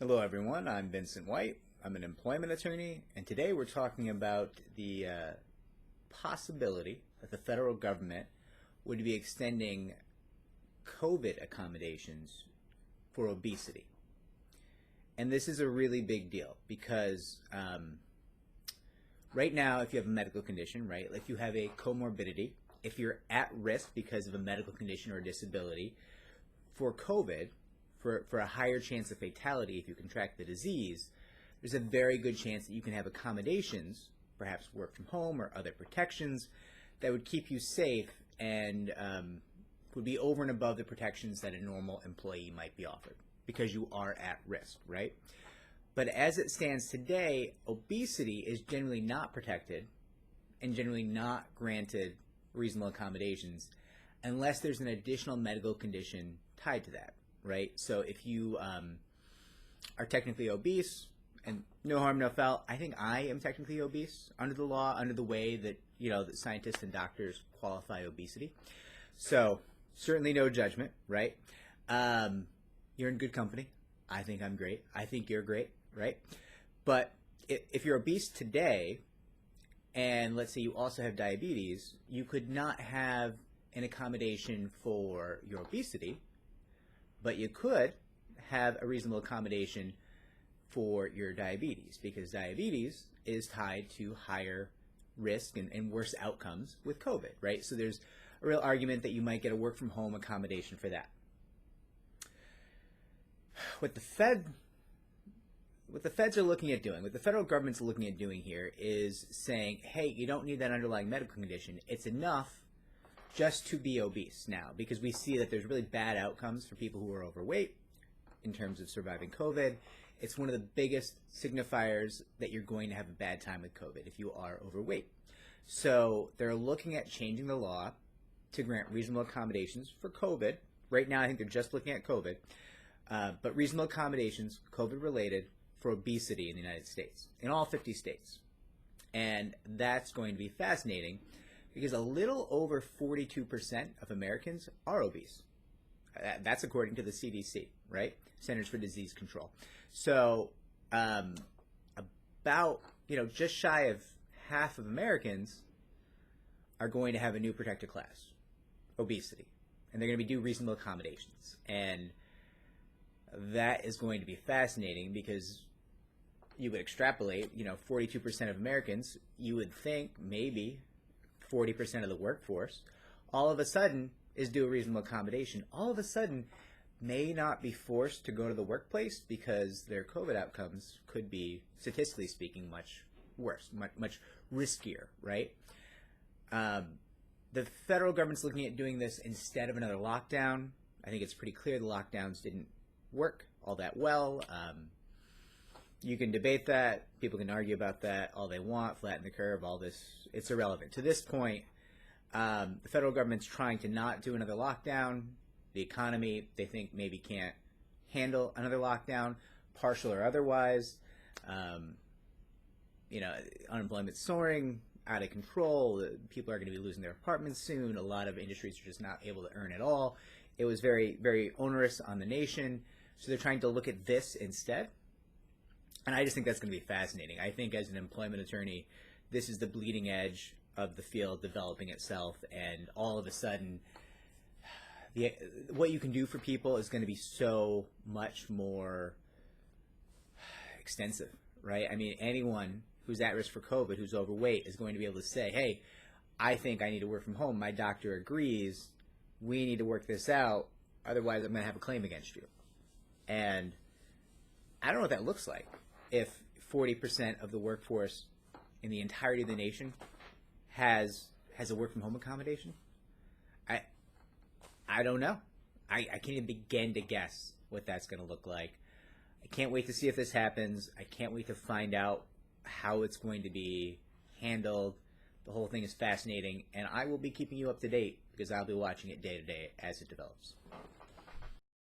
Hello everyone, I'm Vincent White. I'm an employment attorney, and today we're talking about the possibility that the federal government would be extending COVID accommodations for obesity. And this is a really big deal because right now, if you have a medical condition, right, like you have a comorbidity, if you're at risk because of a medical condition or a disability for COVID, for a higher chance of fatality if you contract the disease, there's a very good chance that you can have accommodations, perhaps work from home or other protections, that would keep you safe and would be over and above the protections that a normal employee might be offered because you are at risk, right? But as it stands today, obesity is generally not protected and generally not granted reasonable accommodations unless there's an additional medical condition tied to that. Right? So if you are technically obese, and no harm, no foul, I think I am technically obese under the law, under the way that, that scientists and doctors qualify obesity. So certainly no judgment, right? You're in good company. I think I'm great. I think you're great, right? But if you're obese today, and let's say you also have diabetes, you could not have an accommodation for your obesity, but you could have a reasonable accommodation for your diabetes because diabetes is tied to higher risk and worse outcomes with COVID, right? So there's a real argument that you might get a work from home accommodation for that. What the feds are looking at doing, what the federal government's looking at doing here is saying, hey, you don't need that underlying medical condition. It's enough just to be obese now, because we see that there's really bad outcomes for people who are overweight in terms of surviving COVID. It's one of the biggest signifiers that you're going to have a bad time with COVID if you are overweight. So they're looking at changing the law to grant reasonable accommodations for COVID. Right now, I think they're just looking at COVID, but reasonable accommodations, COVID-related, for obesity in the United States, in all 50 states. And that's going to be fascinating, because a little over 42% of Americans are obese. That's according to the CDC, right? Centers for Disease Control. So about, just shy of half of Americans are going to have a new protected class, obesity. And they're going to be due reasonable accommodations. And that is going to be fascinating because you would extrapolate, 42% of Americans, you would think maybe 40% of the workforce, all of a sudden is due a reasonable accommodation, all of a sudden may not be forced to go to the workplace because their COVID outcomes could be, statistically speaking, much worse, much riskier, right? The federal government's looking at doing this instead of another lockdown. I think it's pretty clear the lockdowns didn't work all that well. You can debate that. People can argue about that all they want, flatten the curve, all this. It's irrelevant. To this point, the federal government's trying to not do another lockdown. The economy, they think, maybe can't handle another lockdown, partial or otherwise. Unemployment's soaring, out of control. People are going to be losing their apartments soon. A lot of industries are just not able to earn at all. It was very, very onerous on the nation. So they're trying to look at this instead. And I just think that's going to be fascinating. I think as an employment attorney, this is the bleeding edge of the field developing itself, and all of a sudden, what you can do for people is going to be so much more extensive, right? I mean, anyone who's at risk for COVID, who's overweight, is going to be able to say, hey, I think I need to work from home. My doctor agrees. We need to work this out. Otherwise, I'm going to have a claim against you. And I don't know what that looks like if 40% of the workforce in the entirety of the nation has a work from home accommodation. I don't know. I can't even begin to guess what that's going to look like. I can't wait to see if this happens. I can't wait to find out how it's going to be handled. The whole thing is fascinating, and I will be keeping you up to date because I'll be watching it day to day as it develops.